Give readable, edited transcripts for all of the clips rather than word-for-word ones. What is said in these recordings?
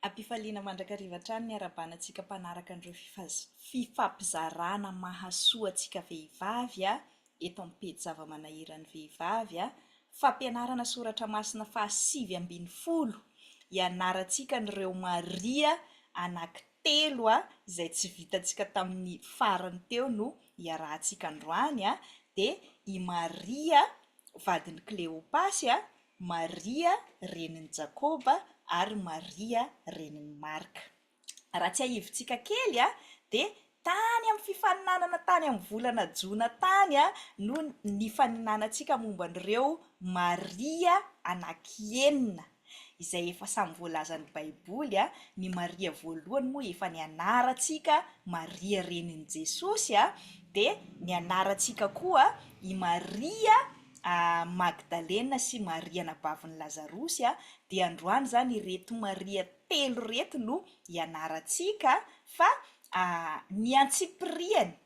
Ampifaliana mandrakariva trano ny arabanantsika mpanaraka andreo fifampizarana mahasoa antsika vehivavy eto amin'ny pejy zava-manahiran'ny vehivavy fampianarana soratra Masina faha 8/10 ianarantsika nireo Maria anankitelo izay tsy vitantsika tamin'ny farany teo no iarahantsika androany dia i Maria vadin'i Kleopasy Maria renin'i Jakoba ary Maria renin'i Marka. Raha tsy ahivontsika kely dia tany amin'ny fifaninanana tany amin'ny volana Jaona tany no nifaninanantsika momba an'ireo Maria anankienina izay efa samy voalazan'ny Baiboly ny Maria voalohany moa efa nianarantsika Maria renin'i Jesosy dia nianarantsika koa i Maria Magdalena sy Maria nahabavin'ny Lazarosy dia androany zany ireto Maria telo reto no ianarantsika fa ny antsipiriany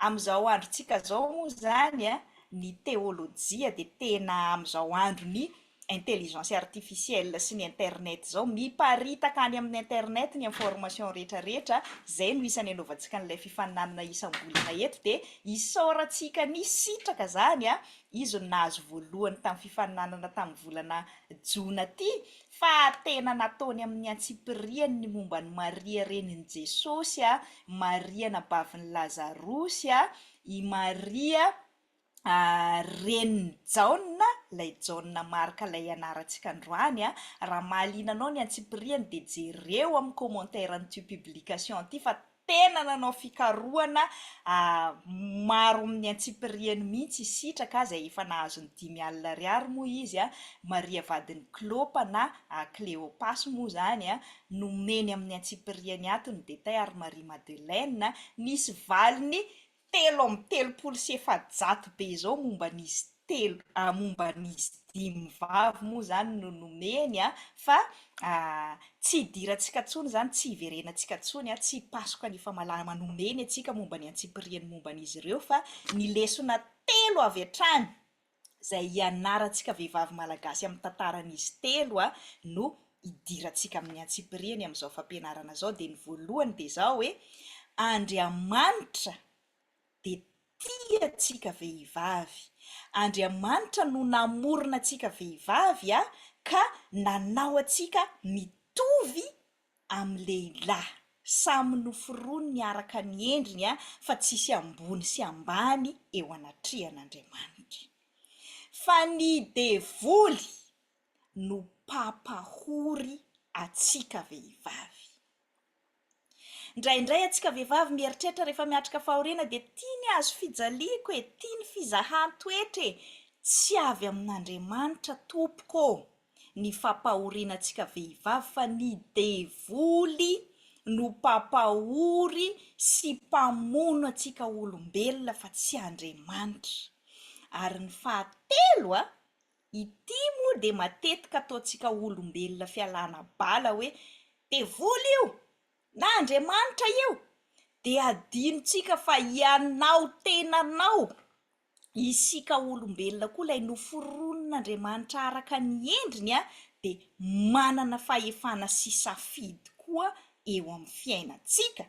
amin'izao androntsika zao moa zany ny teolojia dia tena amin'izao andro ny intelligence artificielle sy ny internet zao miparitaka any amin'ny internet ny information rehetrarehetra zay no isany anaovantsika n'ilay fifaninanana isam-bolana eto dia isaorantsika ny sitraka zany izy no nahazo voalohany tamin'ny fifaninanana tamin'ny volana Jaona ty fa tena nataony amin'ny antsipiriany ny momba ny Maria renin'i Jesosy Maria nahabavin'ny Lazarosy i Maria renin'i Jaona ilay Jaona Marka ilay anarantsika androany raha mahaliananao ny antsipiriany dia jereo amin'ny commentaire n'ity publication ty fa tena nanao fikarohana maro amin'ny antsipiriany mihitsy sitraka izay efa nahazo ny 5,000 ariary moa izy Maria vadin'i Klopa na Kleopasy moa zany nomeny amin'ny antsipiriany ato ny detay ary Marie Madeleine nisy valiny 330 be zao momba n'izy momba n'izy 5 vavy moa zany no nomeny fa tsy hidirantsika tsony zany tsy hiverenantsika tsony tsy hipasoka ny famalama nomeny atsika momba ny antsipiriany momba n'izy ireo fa ny lesona telo avy hatrany izay ianarantsika vehivavy malagasy amin'ny tantaran'izy telo no hidirantsika amin'ny antsipiriany amin'izao fampianarana zao dia ny voalohany dia zao hoe Andriamanitra dia tia antsika vehivavy. Andriamanitra no namorona antsika vehivavy ka nanao antsika mitovy amin'ny lehilahy samy noforoany niaraka ny endriny fa tsisy ambony sy ambany eo anatrihan'Andriamanitra fa ny devoly no papahory antsika vehivavy. Indraindray antsika vehivavy mieritreritra rehefa miatrika fahoriana dia tiany hazofijaliako tiany fizahan-toetra tsy avy amin'Andriamanitra tompoko ny fampahoriana antsika vehivavy fa ny devoly no papahory sy mpamono antsika olombelona fa tsy Andriamanitra. Ary ny fahatelo ity moa dia matetika ataontsika olombelona fialana bala hoe devoly io na Andriamanitra io dia adinontsika fa ianao tenanao isika olombelona koa ilay noforonon'Andriamanitra araka ny endriny dia manana fahefana sy safidy koa eo amin'ny fiainantsika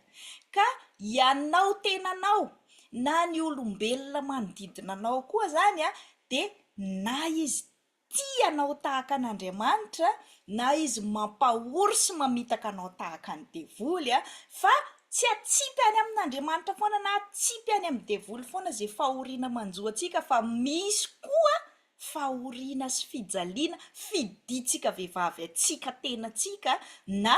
ka ianao tenanao na ny olombelona manodidina anao koa zany dia na izy tianao tahaka an'Andriamanitra na izy mampahory sy mamitaka anao tahaka ny devoly fa tsy atsipy any amin'Andriamanitra foana na atsipy any amin'ny devoly foana izay fahoriana manjo antsika fa misy koa fahoriana sy fijaliana fiditsika vehivavy antsika tenantsika na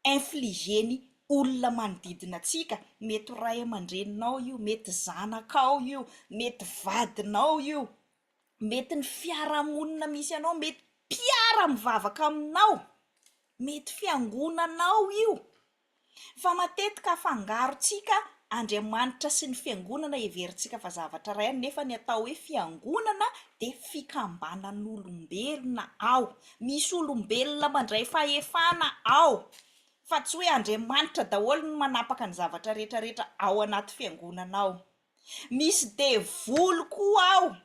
infligeny olona manodidina antsika mety ray aman-dreninao io mety zanakao io mety vadinao io mety ny fiarahamonina misy anao mety mpiara mivavaka aminao mety fiangonanao io fa matetika afangarontsika Andriamanitra sy ny fiangonana heverintsika fa zavatra ray nefa ny atao hoe fiangonana dia fikambanan'olombelona ao misy olombelona mandray fahefana ao fa tsy hoe Andriamanitra daholo no manapaka ny zavatra rehetrarehetra ao anaty fiangonana ao. Misy devoly koa ao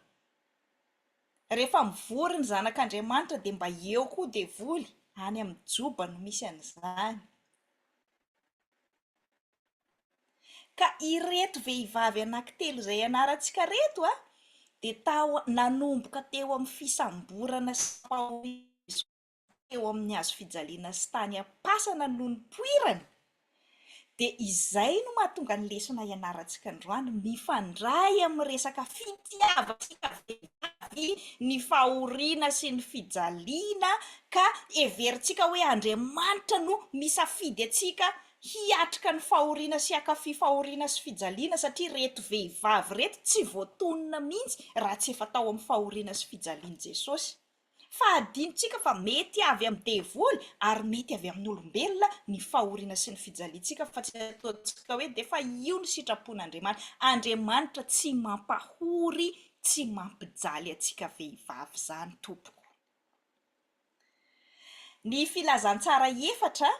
rehefa mivory ny zanak'Andriamanitra dia mba eo koa devoly Any amin'ny Joba no misy an'izany. Ka ireto vehivavy anankitelo izay ianarantsika reto dia nanomboka teo amin'ny fisamborana sy teo amin'ny hazofijaliana sy tany am-pasana noho ny poirana. Dia izay no mahatonga ny lesona ianarantsika androany mifandray amin'ny resaka fitiavantsika vehivavy, ny fahoriana sy ny fijaliana, ka everintsika hoe Andriamanitra no misafidy atsika hiatrika ny fahoriana sy hakafy fahoriana sy fijaliana, satria reto vehivavy reto tsy voatonona mihitsy raha tsy efa tao amin'ny fahoriana sy fijaliana Jesosy. Fa adintsika fa mety avy amin'ny devoly ary mety avy amin'ny olombelona ny fahoriana sy ny fijaliantsika, fa tsy ataontsika hoe dia fa io ny sitrapon'Andriamanitra. Andriamanitra tsy mampahory, tsy mampijaly atsika vehivavy zany tompoko. Ny filazantsara efatra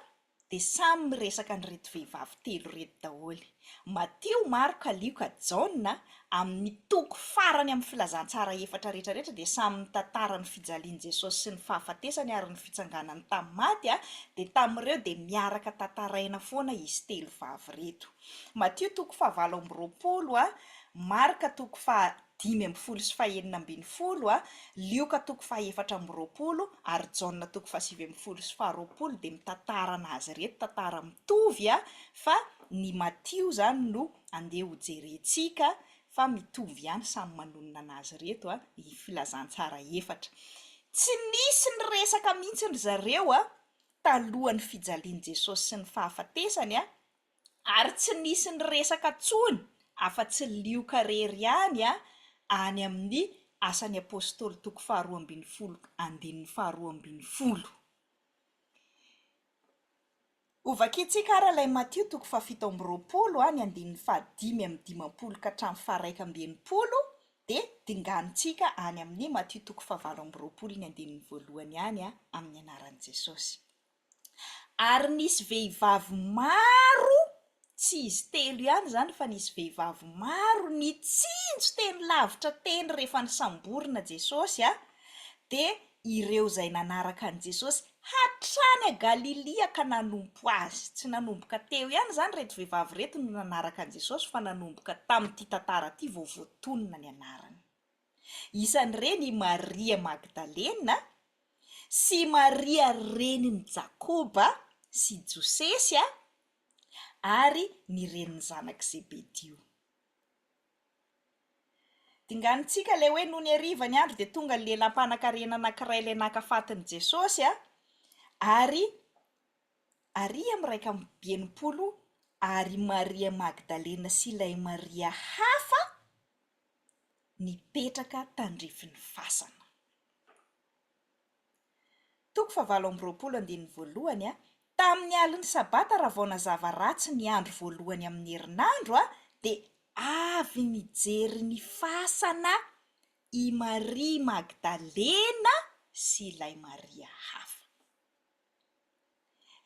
dia samy miresaka ny reto vehivavy telo reto daholo. Matio, Marka, Luka, Jaona amin'ny toko farany amin'ny filazantsara efatra rehetrarehetra dia samy mitantara ny fijalian'i Jesosy sy ny fahafatesany ary ny fitsanganany tamin'ny maty dia tamin'ireo dia miaraka tantaraina foana izy telo vavy reto. Matio toko 7:20, Marka toko 5:10 sy 6:20, Luka toko 4:20 ary Jaona toko 7:20 sy 20 dia mitantara anazy reto, tantara mitovy fa ny Matio zany no andeha ho jerentsika fa mitovy ihany, samy manonona anazy reto i filazantsara efatra. Tsy nisy ny resaka mihitsy ny zareo talohan'ny fijalian'i Jesosy sy ny fahafatesany ary tsy nisy ny resaka tsony afa-tsy Luka rery ihany any amin'ny asan'ny apôstôly toko 2:12 andininy 2:12. Ovakitsika ara ilay Matio toko 7:20 ny andininy 5:10 ka hatramin'ny 1:20 dia dinganitsika any amin'ny Matio toko 7:20 ny andininy 1 ihany amin'ny anaran'i Jesosy. Ary nisy vehivavy maro, tsy izy telo ihany zany fa nisy vehivavy maro nitsinjo teny lavitra teny rehefa nisamborina Jesosy dia ireo izay nanaraka an' Jesosy hatrany Galilia ka nanompo azy. Tsy nanomboka teo ihany zany reto vehivavy reto no nanaraka an' Jesosy fa nanomboka tamin'ity tantara ity vao voatonona ny anarany. Isan'ireny i Maria Magdalena sy Maria renin'i Jakoba sy Josesy ary ny renin'ny zanak' Zebedio. Dinganitsika ilay hoe noho ny hariva ny andro dia tonga ny lelam-panan-karena anankiray ilay nakafatin'i Jesosy ary Maria 1:20 ary Maria Magdalena sy ilay Maria hafa nipetraka tandrifin'ny fasana. Toko 7:20 tamin'ny alin'ny sabata raha vao nazava ratsy ny andro voalohany amin'ny herinandro dia avy nijery ny fasana i Maria Magdalena sy ilay Maria hafa.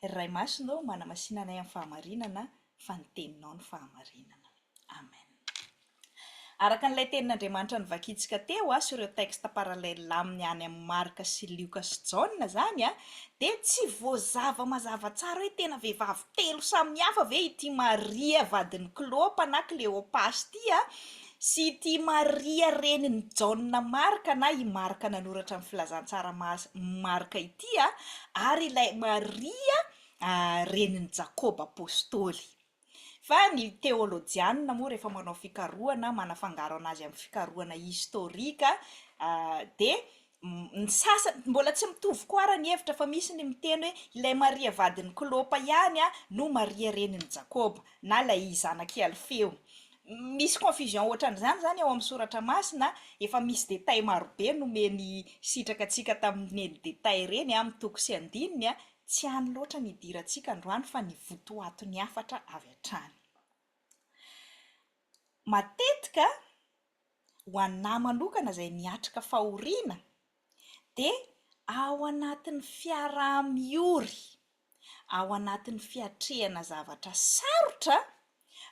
Ray masonao mana-masina anay amin'ny fahamarinana fa ny teninao ny fahamarinana. Amen. Araka n'ilay tenin'Andriamanitra nivakitsika teo sy ireo texte paralèle aminy any amin'ny Marka sy Luka sy Jaona zany dia tsy voazava mazava tsara hoe tena vehivavy telo samihafa ve ity Maria vadin'i Klopa na Kleopas ity sy ity Maria renin'i Jaona Marka na i Marka nanoratra amin'ny filazantsara Marka ity ary ilay Maria renin'i Jakoba apôstôly. Fa ny teolojianina moa rehefa manao fikarohana manafangaro anazy amin'ny fikarohana historika dia ny sasany mbola tsy mitovy koa ara ny hevitra fa misy ny miteny hoe ilay Maria vadin'i Klopa ihany no Maria renin'i Jakoba na ilay zanaky Alfeo. Misy confusion ohatran'izany zany ao amin'ny soratra Masina, efa misy détail marobe nomeny sitraka atsika tamin'ny détail reny amin'ny toko sy andininy tsy hany loatra ny idirantsika androany fa ny votoaton'ny hafatra avy hatrany. Matetika ho anà manokana izay miatrika fahoriana dia ao anatin'ny fiaraha-miory, ao anatin'ny fiatrehana zavatra sarotra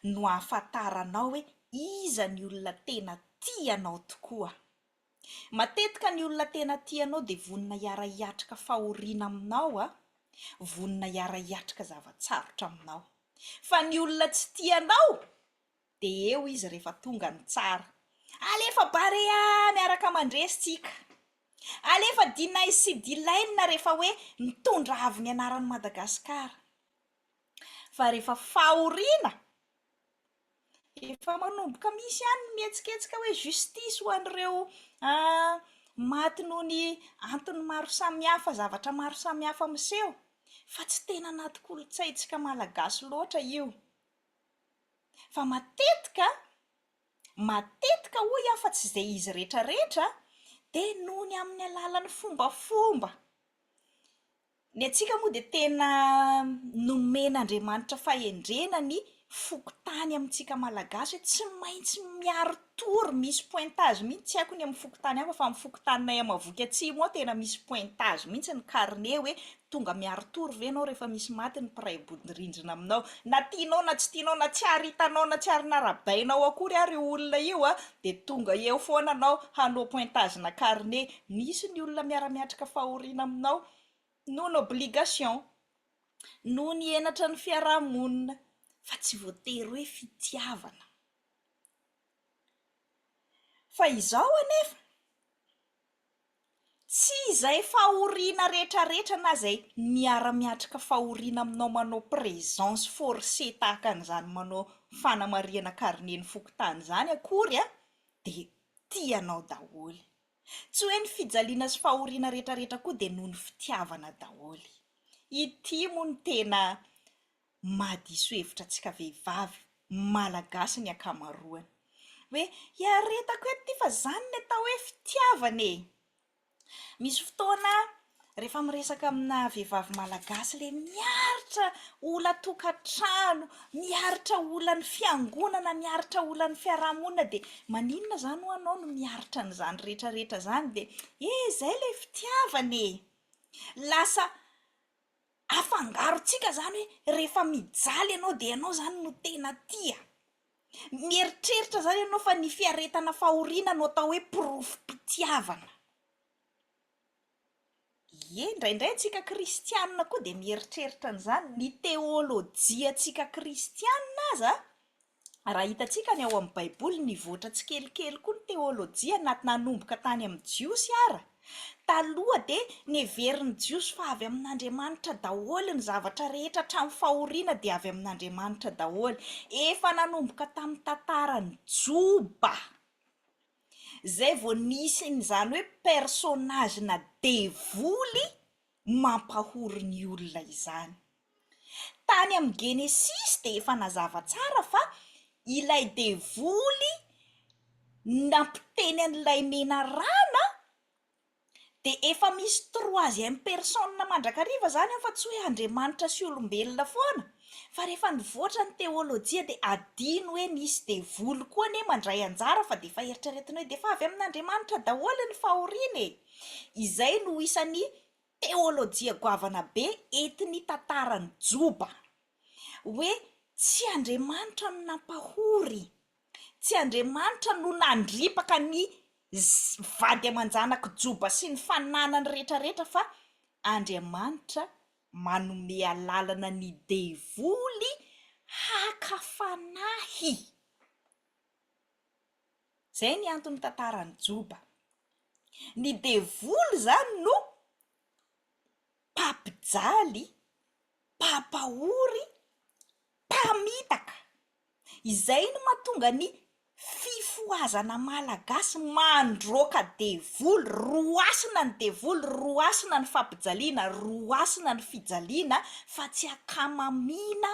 no ahafantaranao hoe iza ny olona tena tianao tokoa. Matetika ny olona tena tianao de vonina hiara-hiatrika fahoriana aminao a, vonina hiara-hiatrika zavatsarotra aminao. Fa ny olona tsy tianao de eo izy rehefa tonga ny tsara. Alefa barea miaraka mandresitsika. Alefa dinay sy dilainina rehefa hoe mitondra avy ny anaran'i Madagasikara. Fa rehefa fahoriana, efa manomboka misy ihany mihetsiketsika hoe justice ho an'ireo maty noho ny antony maro samihafa, zavatra maro samihafa miseho. Fa tsy tena anaty kolontsaintsika malagasy loatra io. Fa matetika hoy aho fa tsy izay izy rehetrarehetra de noho ny amin'ny alalan'ny fombafomba. Ny antsika moa de tena nomen'Andriamanitra fahendrena ny fokotany amintsika malagasy hoe tsy maintsy miaro tory, misy pointage mihitsy, tsy haiko ny amin'ny fokotany hafa fa amin'ny fokotaninay Amavoky Atsimo ao tena misy pointage mihitsy ny carnet hoe tonga miaro tory ve anao rehefa misy maty ny mpiray ambodin-drindrina aminao, na tianao na tsy tianao, na tsy ary hitanao na tsy ary narabainao akory ary olona io a, de tonga eo foana anao hanao pointage na carnet. Misy ny olona miara-miatrika fahoriana aminao noho ny obligation, noho ny henatra ny fiarahamonina, fa tsy voatery hoe fitiavana. Fa izao anefa, tsy izay fahoriana rehetrarehetra na izay miara-miatrika fahoriana aminao manao présence forcée tahaka an'izany, manao fanamariana carnet ny fokotany zany akory a, de tianao daholy. Tsy hoe ny fijaliana sy fahoriana rehetrarehetra koa de noho ny fitiavana daholy. Ity moa ny tena mahadiso hevitra antsika vehivavy malagasy ny akamaroany. Hoe iaretako eto ty fa zany ny atao hoe fitiavana e. Misy fotoana rehefa miresaka amina vehivavy malagasy le miaritra ola-tokantrano, miaritra olan'ny fiangonana, miaritra olan'ny fiarahamonina, de maninona zany ho anao no miaritra n'izany rehetrarehetra zany, de zay le fitiavana e. Lasa afangarontsika zany hoe rehefa mijaly ianao de ianao zany no tena tia. Mieritreritra zany ianao fa ny fiaretana fahoriana no atao hoe porofom-pitiavana. Indraindray antsika kristianina koa de mieritreritra n'izany. Ny teolojia antsika kristianina aza, raha hitantsika ny ao amin'ny baiboly nivoatra tsikelikely koa ny teolojia nanomboka tany amin'ny jiosy ara. Taloha de neverin'ny jiosy fa avy amin'Andriamanitra daholy ny zavatra rehetra hatramin'ny fahoriana de avy amin'Andriamanitra daholy. Efa nanomboka tamin'ny tantaran'ny Joba. Zay vao nisy n'izany hoe personnage na devoly mampahory ny olona izany. Tany amin'ny Genesis de efa nazava tsara fa ilay devoly nampiteny an'ilay menarana de efa misy troisième personne mandrakariva zany fa tsy hoe Andriamanitra sy olombelona foana. Fa rehefa nivoatra ny teolojia de adino hoe nisy devoly koa ne mandray anjara, fa de efa eritreretina hoe de efa avy amin'Andriamanitra daholy ny fahoriana e. Izay no isan'ny teolojia goavana be entin'ny tantaran'ny Joba. Hoe tsy Andriamanitra no nampahory, tsy Andriamanitra no nandripaka ny vady aman-janaka Joba sy ny fananany rehetrarehetra, fa Andriamanitra manome alalana ny devoly hakafanahy. Zay ny antony tantaran'ny Joba. Ny devoly zany no mpampijaly, mpampahory, mpamitaka. Izay no mahatonga ny fifoazana malagasy mandroaka devoly, roasina ny devoly, roasina ny fampijaliana, roasina ny fijaliana, fa tsy akamamina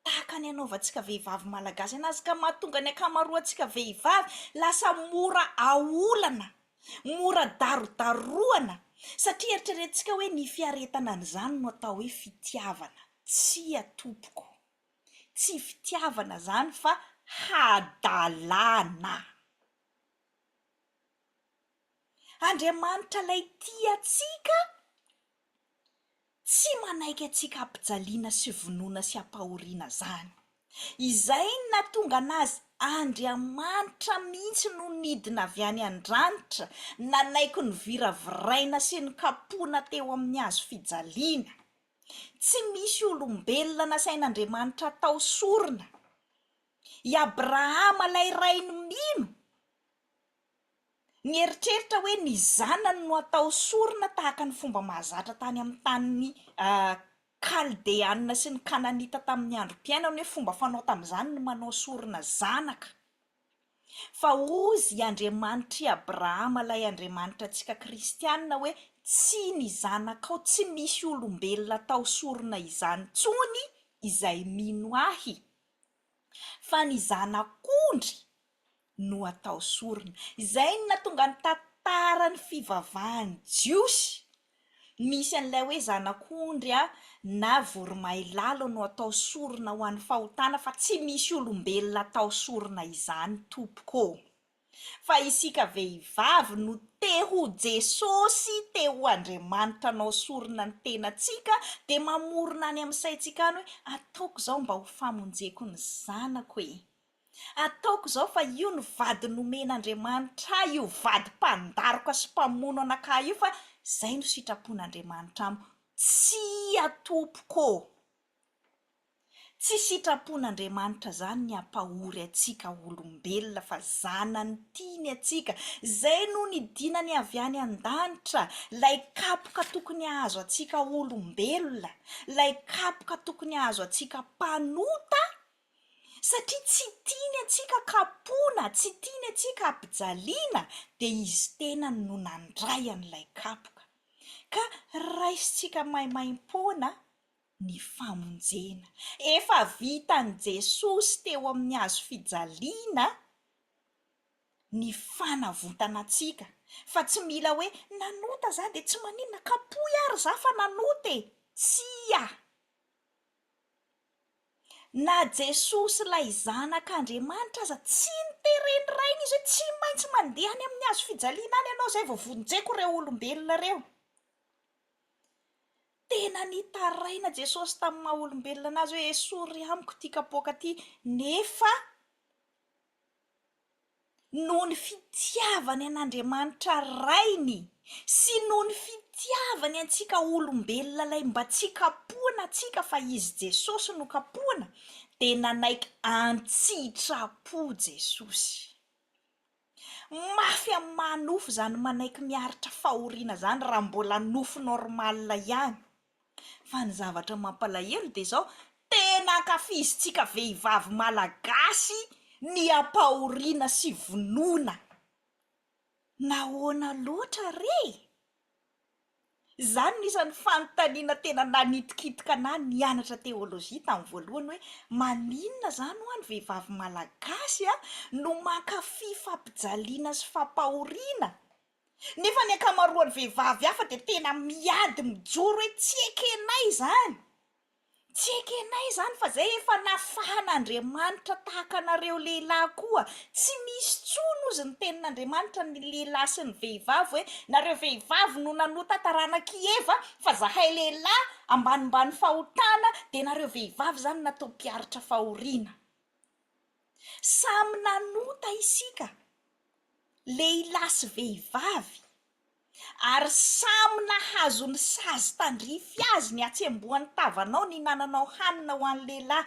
tahaka ny anaovantsika vehivavy malagasy anazy, ka mahatonga ny akamaroantsika vehivavy lasa mora aolana, mora darodaroana, satria eritreretintsika hoe ny fiaretana an'izany no atao hoe fitiavana. Tsy atopoko, tsy fitiavana zany fa hadalana. Andriamanitra lay tia atsika, tsy manaiky atsika ampijaliana sy vonoina sy ampahoriana zany. Izay nahatonga anazy Andriamanitra mihitsy no nidina avy any an-dranitra, nanaiky ny viraviraina sy ny kapoana teo amin'ny hazofijaliana. Tsy misy olombelona nasain'Andriamanitra tao sorona. I Abrahama lay rainy mino nieritreritra hoe ny zanany no atao sorona tahaka ny fomba mahazatra tany amin'ny tany kaldeanina sy ny kananita tamin'ny androm-piainany, hoe fomba fanao tamin'izany no manao sorona zanaka. Fa ozy Andriamanitra i Abrahama lay Andriamanitra antsika kristianina hoe tsy ny zanakao, tsy misy olombelona tao sorona izany tsony izay mino ahy, fa ny zanak'ondry no atao sorona. Izay no nahatonga ny tantarany fivavahan'ny jiosy. Misy an'ilay hoe zanak'ondry na voromailalo no atao sorona ho an'ny fahotana, fa tsy misy olombelona atao sorona izany tompoko. Fa isika vehivavy no te ho Jesosy, te ho Andriamanitra nao sorona ny tenantsika, de mamorona any amin'ny saintsika any hoe ataoko zao mba ho famonjeko ny zanako e. Ataoko zao fa io ny vady nomen'Andriamanitra, io vady mpandaroka sy mpamono anaka io, fa zay no sitrapon'Andriamanitra amo, tsy atompoko. Tsy sitrapon'Andriamanitra zany ny ampahory atsika olombelona, fa zanany tiany atsika. Zay no nidinany avy any an-danitra, lay kapoka tokony ahazo atsika olombelona, lay kapoka tokony ahazo atsika mpanota, satria tsy tiany atsika kapoana, tsy tiany atsika ampijaliana, de izy tena no nandray an'ilay kapoka. Ka raisitsika maimaim-poana ny famonjena. Efa vitan'i Jesosy teo amin'ny hazofijaliana ny fanavotana atsika. Fa tsy mila hoe nanota za de tsy maninona, kapoy ary za fa nanota e. Tsia! Na Jesosy lay zanak'Andriamanitra aza tsy nitereny rainy izy hoe tsy maintsy mandeha any amin'ny hazofijaliana any ianao zay vao vonjeko reo olombelona reo. Tena nitaraina Jesosy tamin'ny maha olombelona anazy hoe esory amiko ty kapoaka ty, nefa noho ny fitiavany an'Andriamanitra rainy sy noho ny fitiavany antsika olombelona lay mba tsy kapoana atsika fa izy Jesosy no kapoana, de nanaiky antsitrapo Jesosy. Mafy amin'ny manofo zany manaiky miaritra fahoriana zany raha mbola nofo normal ihany. Fa ny zavatra mampalahelo de zao, tena ankafizitsika vehivavy malagasy ny ampahoriana sy vonoina. Nahoana loatra re? Zany nisan'ny fanontaniana tena nanitikitika anahy nianatra teolojia tamin'ny voalohany hoe maninona zany ho any vehivavy malagasy no mankafy fampijaliana sy fampahoriana. Nefa ny ankamaroan'ny vehivavy hafa de tena miady mijoro hoe tsy ekenay zany. Tsy ekenay zany fa zay efa nafahan'Andriamanitra tahaka anareo lehilahy koa. Tsy misy tsony ozy ny tenin'Andriamanitra ny lehilahy sy ny vehivavy hoe nareo vehivavy no nanota taranaki Eva, fa zahay lehilahy ambanimbany fahotana, de nareo vehivavy zany natao mpiaritra fahoriana. Samy nanota isika, lehilahy sy vehivavy, ary samy nahazo ny sazy tandrify azy ny atsembohan'ny tavanao ny nananao hanina ho an'ny lehilahy,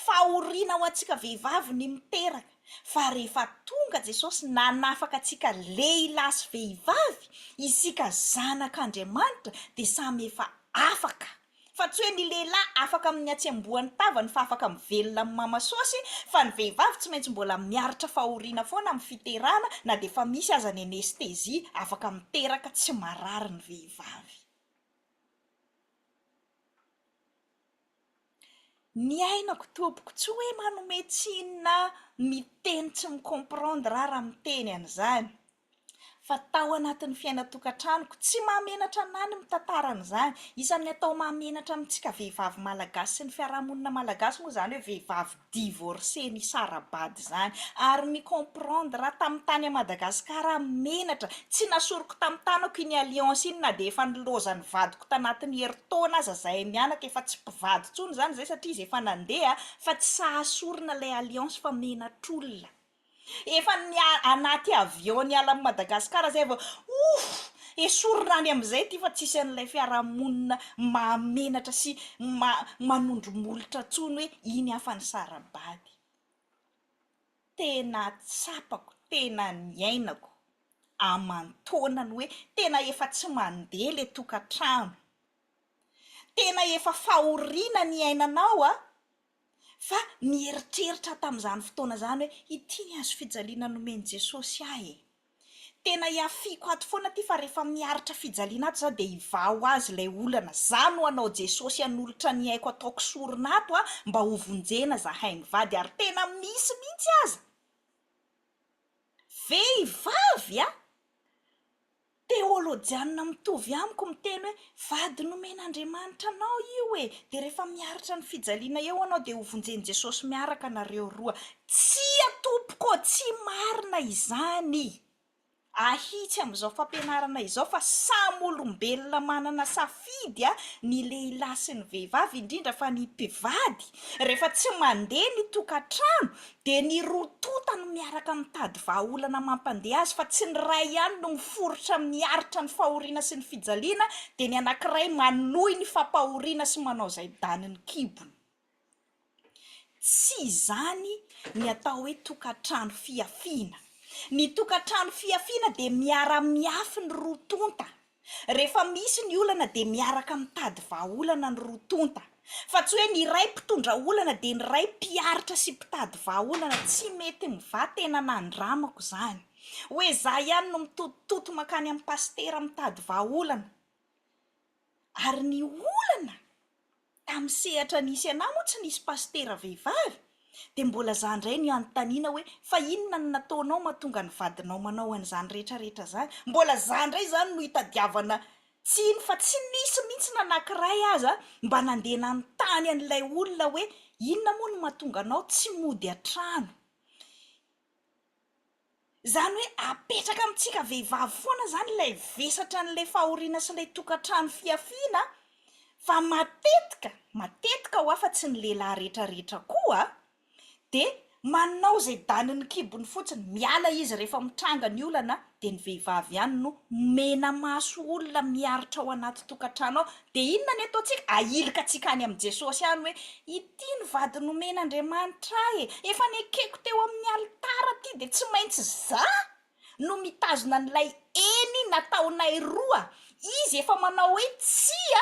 fahoriana ho antsika vehivavy ny miteraka. Fa rehefa tonga Jesosy nanafaka atsika lehilahy sy vehivavy, isika zanak'Andriamanitra, de samy efa afaka. Fa tsy hoe ny lehilahy afaka amin'ny atsembohan'ny tavany fa afaka mivelona amin'ny mamasosy, fa ny vehivavy tsy maintsy mbola miaritra fahoriana foana amin'ny fiterana, na de fa misy aza ny anestezia afaka miteraka tsy marary ny vehivavy. Ny ainako tompoko tsy hoe manome tsinona miteny tsy micomprendre raha miteny an'izany. Fatao anatin'ny fiainatokatrano tsy mahamenatra nany mitantaran'izany. Isan'ny atao mahamenatra amintsika vehivavy malagasy sy ny fiarahamonina malagasy moa zany hoe vehivavy divorcé ny sarabady zany. Ary ny comprendre tamin'ny tany a Madagasikara menatra. Tsy nasoroko tamin'ny tanako iny alliance iny na de efa nilozan'ny vadiko tanatin'ny herintaona aza zahay mianaka efa tsy mpivady tsony zany zay satria izy efa nandeha fa tsy sahasorina ilay alliance fa menatr'olona. Efa anaty avion ny ala Madagasikara zay vao esorina any am'izay ty fa tsisy an'ilay fiarahamonina mahamenatra sy manondro-molotra tsony hoe iny afa-ny sarabady. Tena tsapako, tena niainako aman-taonany hoe tena efa tsy mandeha le tokatrano. Tena efa fahoriana ny ainanao fa mieritreritra tamin'izany fotoana zany hoe ity ny hazofijaliana nomeny Jesosy ahy. Tena hiafiko ato foana ty fa rehefa miaritra fijaliana ato za de hivao azy lay olana. Za no anao Jesosy anolotra ny aiko ataoko sorina ato mba hovonjena zahay mivady ary tena misy mihitsy aza. Vehivavy teolojianina mitovy amiko miteny hoe vady nomen'Andriamanitra anao io de rehefa miaritra ny fijaliana eo anao de hovonjen'i Jesosy miaraka nareo roa. Tsy atompoko, tsy marina izany. Ahitsy am'izao fampianarana izao fa samy olombelona manana safidy ny lehilahy sy ny vehivavy indrindra fa ny mpivady. Rehefa tsy mandeha ny tokatrano de ny rotonta no miaraka mitady vahaolana mampandeha azy fa tsy ny ray ihany no miforotra miaritra ny fahoriana sy ny fijaliana de ny anankiray manohy ny fampahoriana sy manao zay daniny kibony. Tsy izany ny atao hoe tokatrano fiafiana. Ny tokatrano fiafiana de miara-miafy ny rotonta. Rehefa misy ny olana de miaraka mitady vahaolana ny rotonta. Fa tsy hoe ny ray mpitondra olana de ny ray mpiaritra sy mpitady vahaolana. Tsy mety miva, tena nandramako zany. Hoe za ihany no mitotototo makany amin'ny pastera mitady vahaolana. Ary ny olana tamin'ny sehatra nisy anah moa tsy nisy pastera vehivavy. De mbola za ndray ny anontaniana hoe fa inona no nataonao mahatonga ny vadinao manao an'izany rehetrarehetra zany. Mbola za ndray zany no hitadiavana tsiny fa tsy nisy mihitsy nanankiray aza mba nandeha nanontany an'ilay olona hoe inona moa no mahatonga anao tsy mody an-trano. Zany hoe apetraka amintsika vehivavy foana zany ilay vesatra n'ilay fahoriana sy ilay tokatrano fiafiana. Fa matetika ho afa tsy ny lehilahy rehetrarehetra koa de manao zay daniny kibony fotsiny. Miala izy rehefa mitranga ny olana de ny vehivavy ihany no mena maso olona miaritra ao anaty tokatrano ao. De inona ny ataontsika? Ahilika antsika any amin'ny Jesosy ihany hoe ity ny vady nomen'Andriamanitra efa nekeko teo amin'ny alitara ty de tsy maintsy za no mitazona n'ilay eny nataonay roa. Izy efa manao hoe tsia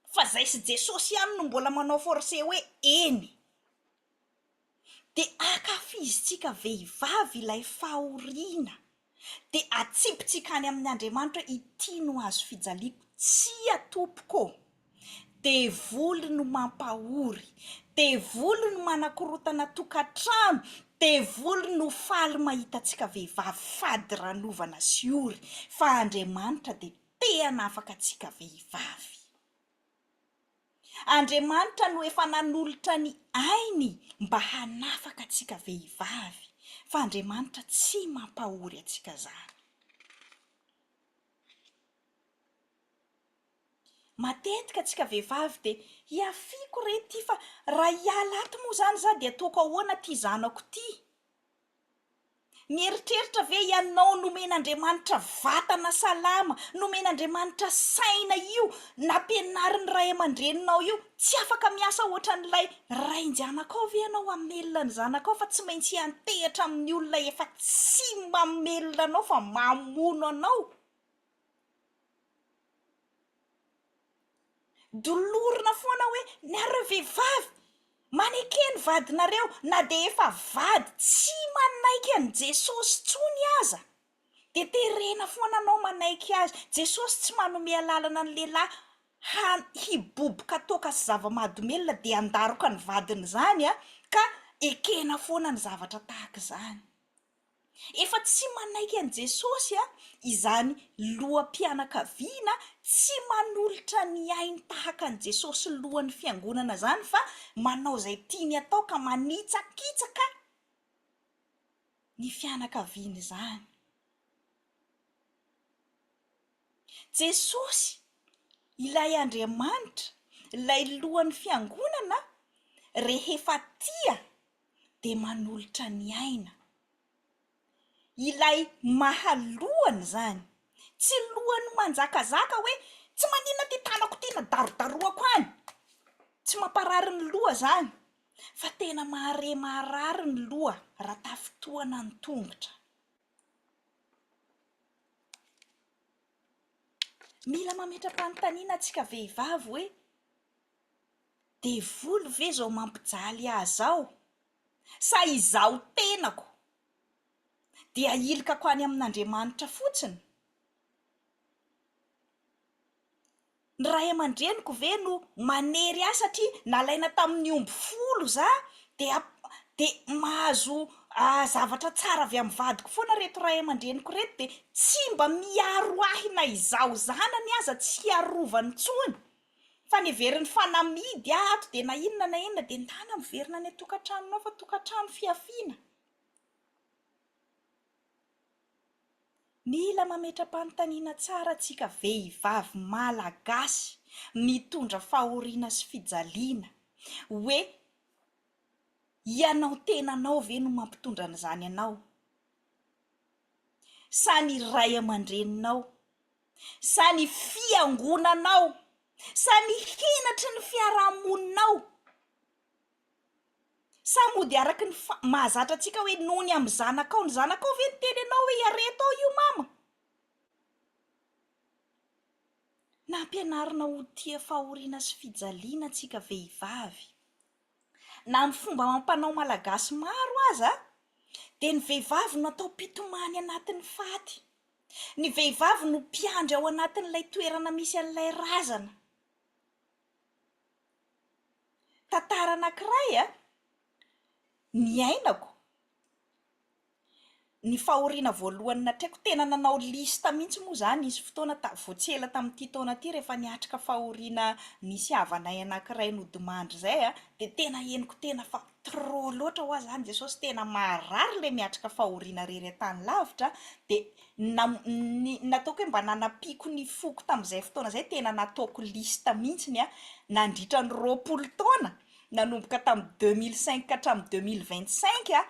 fa zay sy Jesosy ihany no mbola manao forcé hoe eny. De akafizintsika vehivavy ilay fahoriana. De atsipitsika any amin'ny Andriamanitra ity no azo fijaliako, tsy atompoko. De voly no mampahory, de voly no manakorotana tokatrano, de voly no faly mahitatsika vehivavy fady ranovana sy ory. Fa Andriamanitra de tena afaka atsika vehivavy. Andriamanitra no efa nanolotra ny ainy mba hanafaka atsika vehivavy. Fa Andriamanitra tsy mampahory atsika zany. Matetika atsika vehivavy de hiafiko re ty fa raha hiala ato moa zany za de ataoko ahoana ty zanako ty. Mieritreritra ve ianao nomen'Andriamanitra vatana salama, nomen'Andriamanitra saina io, nampianarin'ny ray aman-dreninao io, tsy afaka miasa ohatran'ilay rain-janakao ve ianao hamelona ny zanakao fa tsy maintsy antehatra amin'ny olona efa tsy mamelona anao fa mamono anao. Dolorina foana hoe nareo vehivavy manekeny vadinareo na de efa vady tsy manaiky an' Jesosy tsony aza. De terena foana anao manaiky azy. Jesosy tsy manome lalana ny lehilahy hiboboka toaka sy zava-mahadomelona de andaroka ny vadiny zany ka ekena foana ny zavatra tahaka zany. Efa tsy manaiky an' Jesosy izany loham-pianakaviana tsy manolotra ny ainy tahaka an' Jesosy lohan'ny fiangonana zany, fa manao zay tiany atao ka manitsakitsaka ny fianakaviana zany. Jesosy ilay Andriamanitra, ilay lohan'ny fiangonana, rehefa tia de manolotra ny aina. Ilay mahalohany zany, tsy lohany manjakazaka hoe tsy manina ty tanako tiana darodaroako any, tsy mamparary ny loha zany, fa tena mahare maharary ny loha raha tafitohana ny tongotra. Mila mametra-panontaniana antsika vehivavy hoe devoly ve zao mampijaly aho sa izaho tenako dia ilokako any amin'Andriamanitra fotsiny? Ny ray aman-dreniko ve no manery ahy satria nalaina tamin'ny omby 10 de mahazo zavatra tsara avy amin'ny vadiko foana reto ray aman-dreniko reto, de tsy mba miaro ahy na izaho zanany aza tsy hiarovany tsony, fa neverin'ny fanamidy ato de na inona de ndana miverina ny tokantranonao fa tokantrano fiafiana. Mila mametra-panontaniana tsara antsika vehivavy malagasy mitondra fahoriana sy fijaliana hoe ianao tenanao ve no mampitondra an'izany anao, sa ny ray aman-dreninao, sa ny fiangonanao, sa ny henatry ny fiarahamoninao, sa mody araky ny mahazatra antsika hoe nony amin'ny zanakao, ny zanakao ve ny tenenao hoe iaretao io mama? Nampianarina ho tia fahoriana sy fijaliana antsika vehivavy. Na amin'ny fomba mampanao malagasy maro aza, de ny vehivavy no atao pitomany anatin'ny faty. Ny vehivavy no mpiandry ao anatin'ilay toerana misy an'ilay razana. Tantara anankiray ny ainako, ny fahoriana voalohany natreko tena nanao lista mihitsy moa zany izy fotoana voatsela tamin'ity taona ty rehefa niatrika fahoriana nisy havanay anankiray nodimandry zay de tena henoko tena fa trop loatra hoa zany Jesosy, tena marary le miatrika fahoriana rery tany lavitra, de nataoko hoe mba nanapiko ny foko tamin'izay fotoana zay, tena nataoko lista mihitsy nandritra ny 20 taona, nanomboka tamin'ny 2005 ka hatramin'ny 2025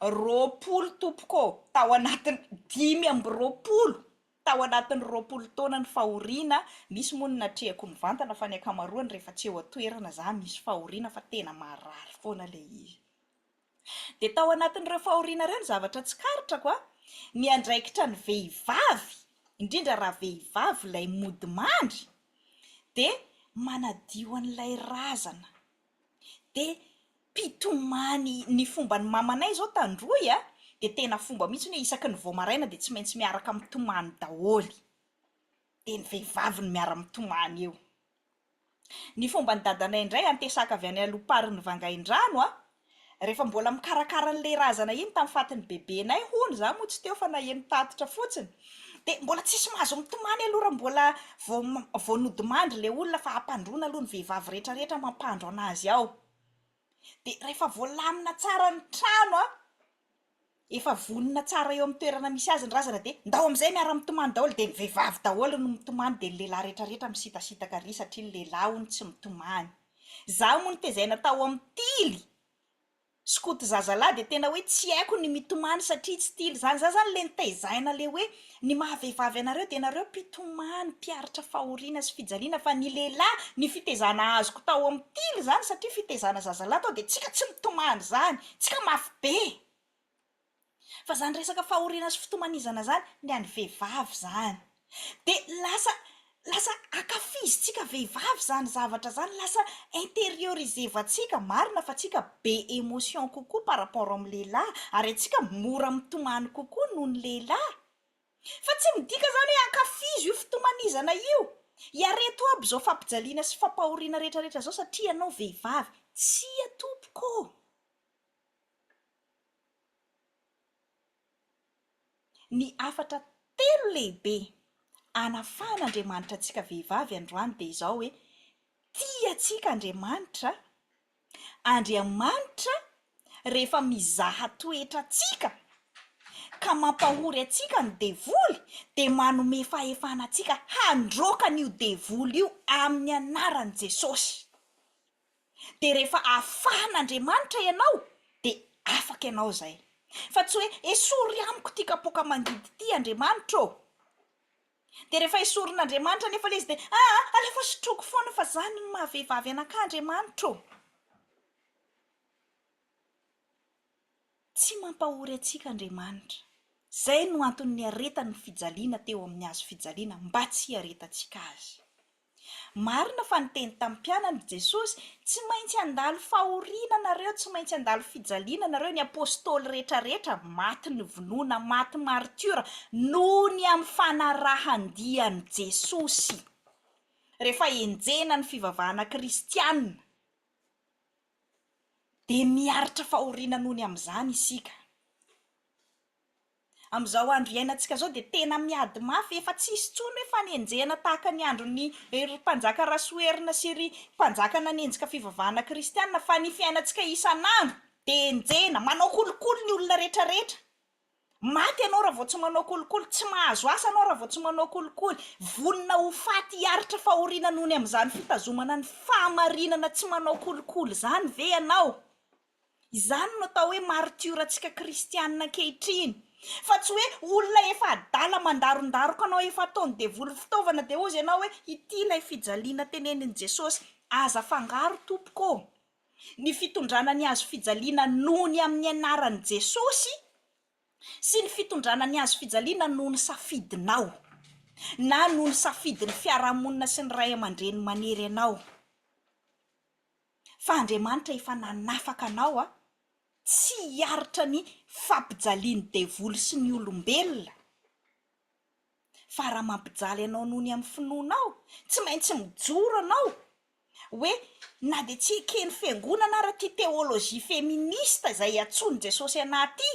roapolo tompoko tao anatin'ny 5 tao anatin'ny 20 taona ny fahoriana. Misy moa natrehako mivantana fa ny akamaroany rehefa tsy eo atoerana za misy fahoriana fa tena marary foana le izy. De tao anatin'ireo fahoriana ireo ny zavatra tsy karitrako ny andraikitra ny vehivavy, indrindra raha vehivavy lay mody mandry, de manadio an'ilay razana, de pitomany ny fomba ny mamanay zao tandroy de tena fomba mihitsy hoe isaky ny voamaraina de tsy maintsy miaraka mitomany daholy, de ny vehivavy ny miara mitomany eo. Ny fomba ny dadanay indray antesaka avy any alopariny vangain-drano rehefa mbola mikarakara an'le razana iny tamin'ny fatin'ny bebenay, hony za moa tsy teo fa naheno tatitra fotsiny, de mbola tsisy mahazo mitomany aloha raha mbola vao nodimandry le olona, fa hampandrona aloha ny vehivavy rehetrarehetra mampandro anazy ao. De rehefa voalamina tsara ny trano efa vonina tsara eo amin'ny toerana misy azy ny razana, de ndao am'izay miara mitomany daholo, de ny vehivavy daholo no mitomany, de ny lehilahy rehetrarehetra misitasitaka ry satria ny lehilahy hono tsy mitomany. Za moa nitezaina tao amin'ny tily skoto zazalahy de tena hoe tsy haiko ny mitomany satria tsy tily zany, za zany le nitezaina le hoe ny mahavehivavy anareo de nareo mpitomany, mpiaritra fahoriana sy fijaliana, fa ny lehilahy ny fitezana azoko tao amin'ny tily zany satria fitezana zazalahy tao de tsika tsy mitomany zany, tsika mafy be. Fa zany resaka fahoriana sy fitomanizana zany ny an'ny vehivavy zany, de lasa akafizintsika vehivavy zany zavatra zany, lasa intérioriseva-tsika, marina fa tsika be émotion kokoa par rapport amin'ny lehilahy, ary antsika mora mitomany kokoa noho ny lehilahy. Fa tsy midika zany hoe akafizo io fitomanizana io, iareto aby zao fampijaliana sy fampahoriana rehetrarehetra zao satria anao vehivavy, tsy atompoko. Ny afatra telo lehibe anafan'Andriamanitra antsika vehivavy androany dia izao hoe tia antsika Andriamanitra. Andriamanitra rehefa mizaha toetra antsika ka mampahory antsika ny devoly dia manome fahefana antsika handroaka n'io devoly io amin'ny anaran'i Jesosy. Dia rehefa afahan'Andriamanitra ianao dia afaka ianao zay. Fa tsy hoe esory amiko ty kapoaka mangidy ty Andriamanitra ô. Dia rehefa esorin'Andriamanitra nefa ilay izy dia alefa sotroko foana fa zany ny mahavehivavy anakah Andriamanitra ô. Tsy mampahory antsika Andriamanitra. Zay no antony aretan'ny fijaliana teo amin'ny hazofijaliana mba tsy aretantsika azy. Marina fa niteny tamin'ny mpianany Jesosy, tsy maintsy handalo fahoriana nareo, tsy maintsy handalo fijaliana nareo. Ny apôstôly rehetrarehetra maty ny vonoana, maty martiora noho ny amin'ny fanarahan-dian'i Jesosy. Rehefa enjena ny fivavahana kristianina dia miaritra fahoriana noho ny amin'izany isika. Amin'izao andro iainantsika zao dia tena miady mafy, efa tsisy tsony hoe fanenjena tahaka ny andron'ny mpanjaka Rasoerina sy ry mpanjaka nanenjika fivavahana kristianina, fa ny fiainantsika isan'andro dia enjena, manao kolokolo ny olona rehetrarehetra. Maty ianao raha vao tsy manao kolokolo, tsy mahazo asa ianao raha vao tsy manao kolokolo. Vonona ho faty hiaritra fahoriana noho ny amin'izany fitazomana ny fahamarinana tsy manao kolokolo zany ve ianao? Izany no atao hoe martiorantsika kristianina ankehitriny. Fa tsy hoe olona efa adala mandarondaroka anao efa ataony devoly fitaovana dia ozy ianao hoe ity ilay fijaliana tenenin'i Jesosy aza fangaro tompoko. Ny fitondrana ny azo fijaliana noho ny amin'ny anaran'i Jesosy sy ny fitondrana ny azo fijaliana noho ny safidinao na noho ny safidin'ny fiarahamonina sy ny ray aman-dreny manery anao. Fa Andriamanitra efa nanafaka anao tsy hiaritra ny fampijaliany devoly sy ny olombelona. Fa raha mampijaly anao noho ny amin'ny finoanao, tsy maintsy mijoro anao hoe na dia tsy ekeny fiangonana raha ty teolojia feminista izay antsoiny Jesosy anaty,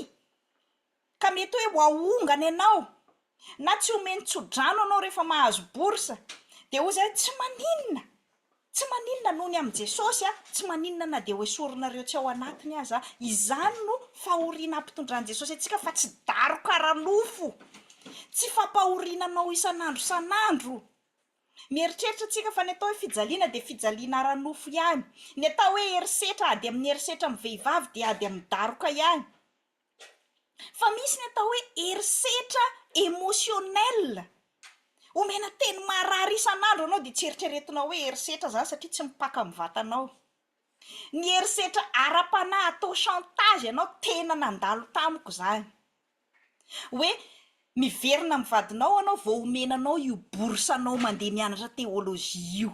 ka mety hoe hoahongana ianao na tsy homeny tsodrano anao rehefa mahazo borsa, dia hoy zay tsy maninona noho ny amin'ny Jesosy tsy maninona na dia ho esorinareo tsy ao anatiny aza. Izany no fahoriana ampitondran'i Jesosy antsika, fa tsy daro karanofo, tsy fampahorinanao isan'andro. Mieritreritra antsika fa ny atao hoe fijaliana dia fijaliana aranofo ihany. Ny atao hoe herisetra ady amin'ny herisetra amin'ny vehivavy dia ady amin'ny daroka ihany. Fa misy ny atao hoe herisetra émotionnel. Omena teny marary isan'andro anao dia tsy eritreretinao hoe herisetra zany satria tsy mipaka amin'ny vatanao. Ny herisetra ara-panahy atao chantage ianao tena nandalo tamiko zany. Hoe miverina amin'ny vadinao anao vao omenanao io borsanao mandeha mianatra teolojia io.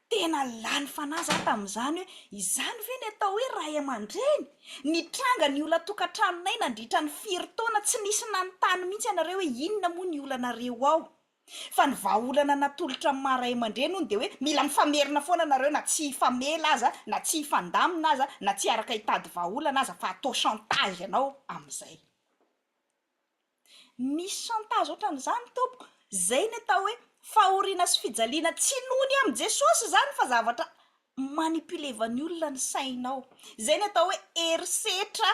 Tena lany fanahy za tamin'izany hoe izany ve ny atao hoe ray aman-dreny? Nitranga ny olona tokantranonay nandritra ny 5 taona tsy nisy nanontany mihitsy ianareo hoe inona moa ny olanareo ao. Fa ny vahaolana natolotra amin'ny maha ray aman-dreny hono dia hoe mila mifamerina foana nareo, na tsy hifamela aza, na tsy hifandamina aza, na tsy araka hitady vahaolana aza, fa atao chantage ianao amin'izay. Misy chantage ohatran'izany tompoko, zay ny atao hoe fahoriana sy fijaliana tsy noho ny amin'ny Jesosy zany fa zavatra manipulevany olona ny sainao. Zay ny atao hoe herisetra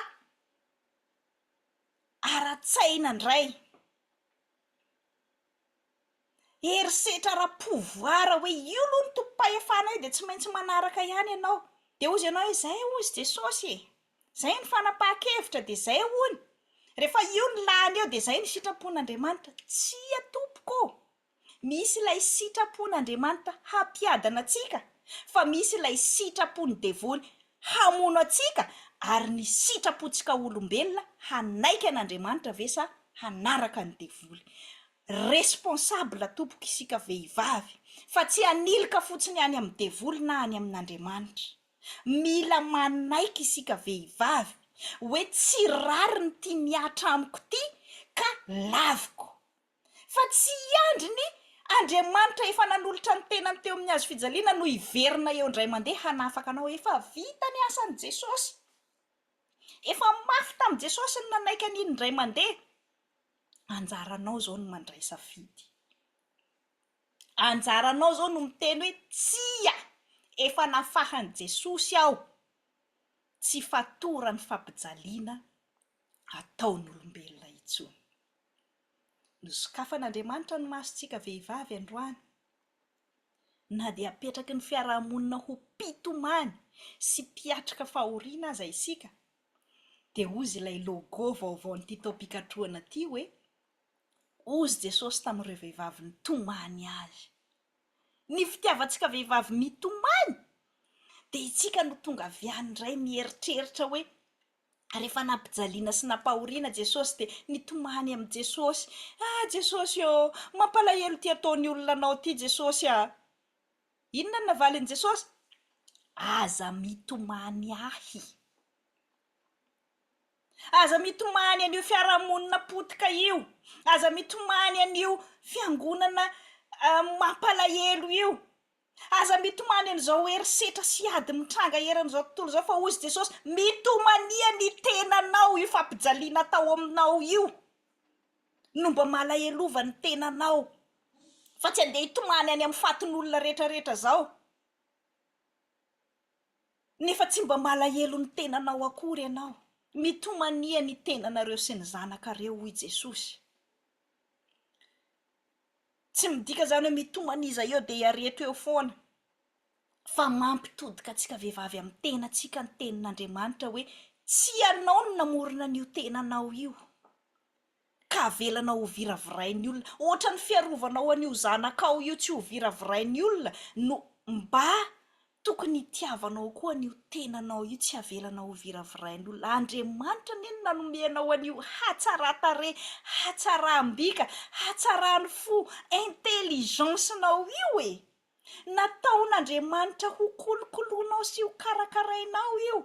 ara-tsaina indray. Herisetra ara-pouvoir hoe io aloha ny tompo-pahefana io dia tsy maintsy manaraka ihany ianao. Dia ozy ianao hoe zay ozy Jesosy zay ny fanapahan-kevitra dia zay hono. Rehefa io ny lahany eo dia zay ny sitrapon'Andriamanitra. Tsy atompoko. Misy ilay sitrapon'Andriamanitra hampiadana antsika, fa misy ilay sitrapony devoly hamono antsika, ary ny sitrapontsika olombelona hanaiky an'Andriamanitra ve sa hanaraka ny devoly. Responsable tompoko isika vehivavy, fa tsy hanilika fotsiny any amin'ny devoly na any amin'Andriamanitra. Mila manaiky isika vehivavy hoe tsy rary ny tia miatra amiko ty ka laviko. Fa tsy andriny Andriamanitra efa nanolotra ny tenany teo amin'ny hazo fijaliana no hiverina eo indray mandeha hanafaka anao. Efa vita ny asan'i Jesosy. Efa mafy tamin'i Jesosy ny nanaiky an'iny indray mandeha. anjaranao zao no mandray safidy. Anjaranao zao no miteny hoe tsia, efa nafahan' Jesosy aho, tsy fatorany fampijaliana ataon'olombelona intsony. Nosokafan'Andriamanitra ny masontsika vehivavy androany, na dia apetraky ny fiarahamonina ho pitomany sy mpiatrika fahoriana aza isika, dia ozy ilay logo vaovao nyity topikatroana ty hoe ozy Jesosy tamin'ireo vehivavy nitomany azy. Ny fitiavantsika vehivavy mitomany dia itsika no tonga aviany iray mieritreritra hoe rehefa nampijaliana sy nampahoriana Jesosy dia nitomany amin'ny Jesosy. Jesosy mampalahelo ty ataony olona anao ty Jesosy Inona no navalin'i Jesosy? Aza mitomany ahy. Aza mitomany an'io fiarahamonina potika io. Aza mitomany an'io fiangonana mampalahelo io. Aza mitomany an'izao herisetra sy ady mitranga eran'izao tontolo zao, fa ozy Jesosy mitomania ny tenanao io fampijaliana tao aminao io. No mba malahelova ny tenanao. Fa tsy andeha hitomany any amin'ny fatin'olona rehetrarehetra zao. Nefa tsy mba malahelo ny tenanao akory ianao. Mitomania ny tenanareo sy ny zanakareo hoy Jesosy. Tsy midika zany hoe mitomaniza eo dia hiareto eo foana. Fa mampitodika antsika vehivavy amin'ny tenantsika ny tenin'Andriamanitra hoe tsy ianao no namorona an'io tenanao io. Ka avelanao ho viravirain'ny olona. Ohatra ny fiarovanao an'io zanakao io tsy ho viravirain'ny olona no mba tokony hitiavanao koa an'io tenanao io, tsy avelanao ho viravirain'ny olona. Andriamanitra neny nanomenao an'io hatsaratare, hatsarambika, hatsarany fo, intelligencenao io e. Nataon'Andriamanitra ho kolokoloanao sy ho karakarainao io,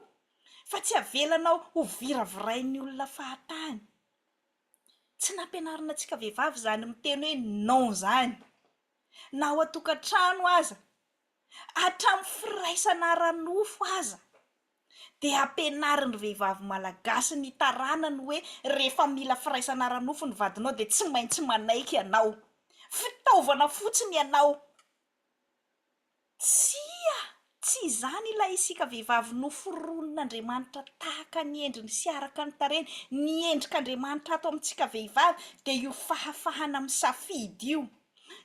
fa tsy avelanao ho viravirain'ny olona fahatany. Tsy nampianarina antsika vehivavy zany miteny hoe non zany. Na ao atokantrano aza, hatramin'ny firaisana ara-nofo aza, dia ampianarin'ny vehivavy malagasy ny taranany hoe rehefa mila firaisana ara-nofo ny vadinao dia tsy maintsy manaiky ianao. Fitaovana fotsiny ianao. Tsy izany ilay isika vehivavy noforonin'Andriamanitra tahaka ny endriny sy araka ny tarehiny. Ny endrik'Andriamanitra ato amintsika vehivavy dia io fahafahana misafidy io,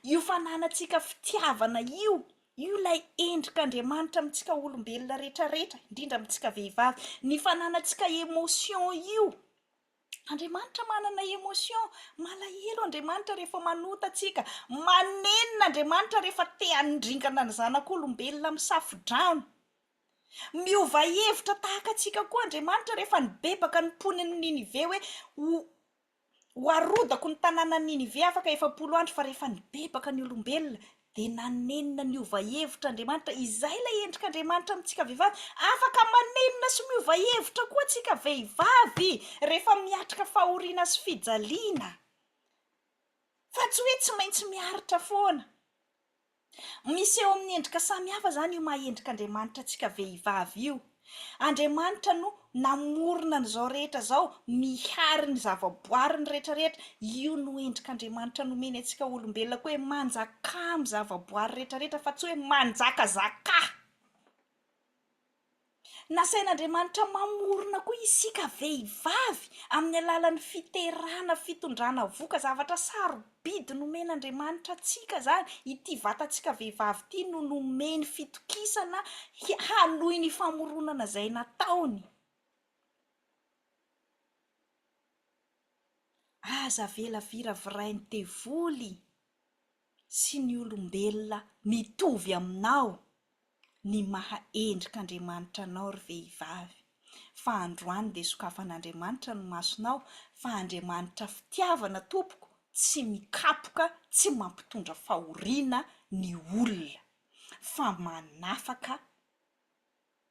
io fananantsika fitiavana io, io ilay endrik'Andriamanitra amintsika olombelona rehetrarehetra, indrindra amintsika vehivavy, ny fananantsika emotion io. Andriamanitra manana emotion, malahelo Andriamanitra rehefa manota atsika, manenina Andriamanitra rehefa te handringana ny zanak'olombelona misafidrano. Miova hevitra tahaka atsika koa Andriamanitra rehefa nibebaka ny mponiny Ninive hoe ho arodako ny tanàna Ninive afaka 7 andro, fa rehefa nibebaka ny olombelona dia nanenina niova hevitra Andriamanitra. Izay ilay endrik'Andriamanitra amintsika vehivavy. Afaka manenina sy miova hevitra koa atsika vehivavy rehefa miatrika fahoriana sy fijaliana. Fa tsy hoe tsy maintsy miaritra foana. Misy eo amin'ny endrika samihafa zany io maha-endrik'Andriamanitra antsika vehivavy io. Andriamanitra no namorona n'izao rehetra zao, mihary ny zavaboary ny rehetrarehetra. Io no endrik'Andriamanitra nomeny antsika olombelona koa hoe manjaka amin'ny zavaboary rehetrarehetra, fa tsy hoe manjakazaka. Nasain'Andriamanitra mamorona koa isika vehivavy amin'ny alalan'ny fiterana, fitondrana voka, zavatra sarobidy nomen'Andriamanitra atsika zany. Ity vatantsika vehivavy ity no nomeny fitokisana hanohy ny famoronana izay nataony. Aza vela viravirain'ny devoly sy ny olombelona mitovy aminao ny maha endrik'Andriamanitra anao ry vehivavy. Fa androany dia sokafan'Andriamanitra no masonao, fa Andriamanitra fitiavana tompoko, tsy mikapoka, tsy mampitondra fahoriana ny olona, fa manafaka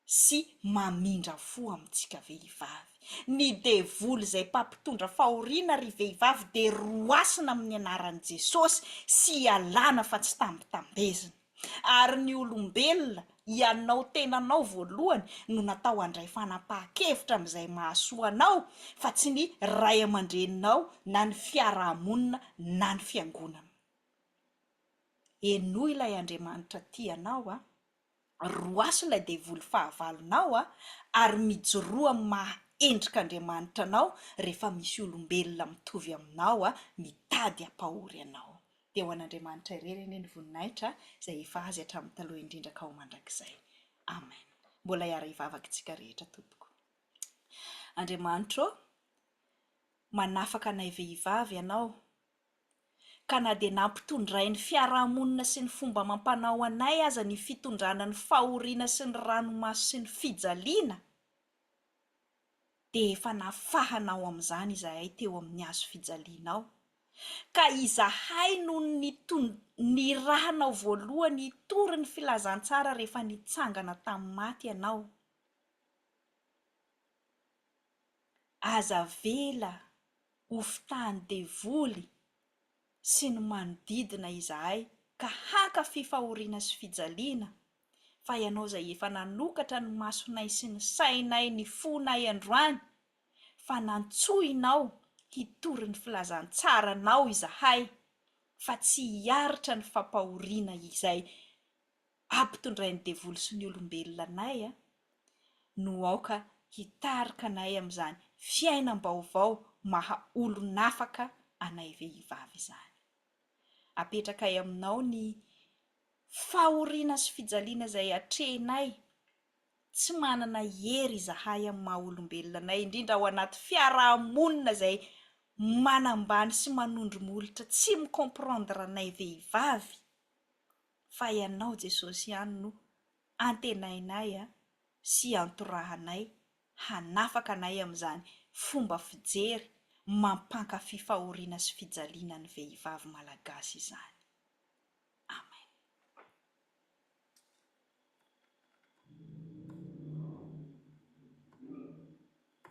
sy mamindra fo amintsika vehivavy. Ny devoly izay mpampitondra fahoriana ry vehivavy dia roasina amin'ny anaran'i Jesosy sy ialana fa tsy tambitambezina. Ary ny olombelona ianao tenanao voalohany no natao handray fanapahan-kevitra amin'izay mahasoa anao, fa tsy ny ray aman-dreninao na ny fiarahamonina na ny fiangonana. Enoy ilay Andriamanitra tianao roaso ilay devoly fahavalonao ary mijoroa amin'ny maha endrika Andriamanitra anao rehefa misy olombelona mitovy aminao mitady hampahory anao. Dia ho an'Andriamanitra irery eny ny voninahitra izay efa azy hatramin'ny taloha indrindra ka ho mandrakizay. Amen. Mbola hiara hivavaka isika rehetra tompoko. Andriamanitra, manafaka anay vehivavy ianao, ka na dia nampitondray ny fiarahamonina sy ny fomba mampanao anay aza ny fitondrana ny fahoriana sy ny ranomaso sy ny fijaliana, dia efa nafahanao amin'izany izahay teo amin'ny hazo fijalianao. Ka izahay no nirahanao voalohany hitory ny filazantsara rehefa nitsangana tamin'ny maty ianao. Aza vela hofitahany devoly sy ny manodidina izahay ka haka fifahoriana sy fijaliana, fa ianao izay efa nanokatra ny masonay sy ny sainay ny fonay androany, fa nantsoinao hitory ny filazantsaranao izahay, fa tsy hiaritra ny fampahoriana izay ampitondrain'ny devoly sy ny olombelona anay no aoka hitarika anay amin'izany fiainam-baovao maha olonafaka anay vehivavy izany. Apetraka aminao ny fahoriana sy fijaliana izay hatrehinay, tsy manana hery izahay amin'ny maha olombelona anay, indrindra ao anaty fiarahamonina izay manambany sy manondromolotra tsy mikomprandra anay vehivavy, fa ianao Jesosy ihany no antenainay sy antorahanay hanafaka anay amin'izany fomba fijery mampanka fifahoriana sy fijaliana ny vehivavy malagasy izany.